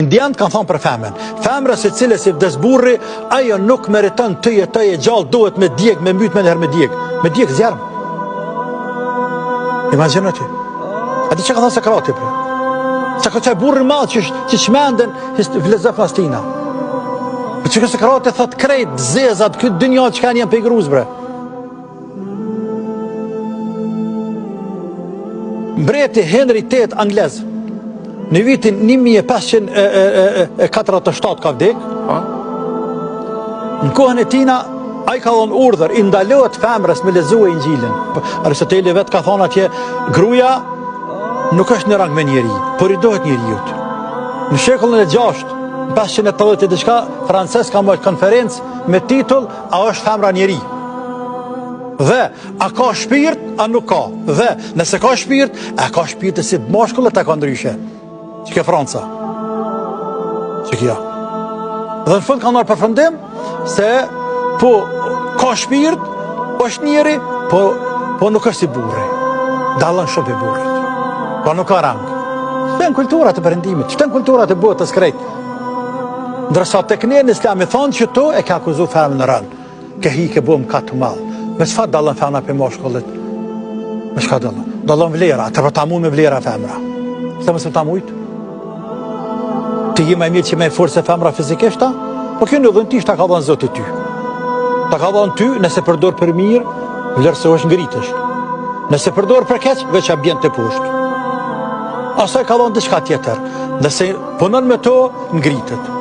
Indianë kanë thonë për femën. Femra se cilës i vdes burri, ajo nuk meriton të jetojë gjallë, duhet me djeg, me mbyt me herë me djeg. Me djeg zjarm. Imagjino ti. A di që ka thonë Sokrati për? Sa ka qaj burri madh që shmenden filozofastina. Për që ka Sokrati thot krejt, zezat, këtë dynja që kanë janë pejgruz bre. Mbreti Henry VIII anglez në vitin 1547 ka vdek. Në kohën e tina, a i ka dhonë urdhër, i ndalohet femrës me lexue Injilin. Aristoteli vetë ka thonë atje, gruaja nuk është në rang me njeri, por i dohet njeriut. Në shekullin e 6, 1580 e diçka, Frances ka marrë konferencë me titull A është femra njeri? Dhe a ka shpirt, a nuk ka? Dhe nëse ka shpirt, a ka shpirt e si mashkullet e ka ndryshe. Që ke Franca. Që kja. Dhe në fund ka nërë përfundim se po ka shpirt, është njeri, po nuk është si burri. Dallën shumë i burrit. Po nuk ka rang. Shten kulturat e perëndimit, shten kulturat e botës krejt. Ndërsa tek ne në Islam i thonë që to e ka akuzu femën në rënë. Ke hi ke bëm ka të malë. Me çfarë dallën femra për mashkullit? Me çka dallën? Dallën vlera, të për ta mund me vlera femra. Se mësë ta mujtë? Ti je më mirë që me forcë femra fizikisht, po kjo në dhëntisht ta ka dhënë Zoti ty. Ta ka dhënë ty nëse përdor për mirë, vlerësohesh ngritesh. Nëse përdor për keq, veç a bjen të poshtë. Asaj ka dhënë diçka tjetër. Nëse punon me to, ngritet.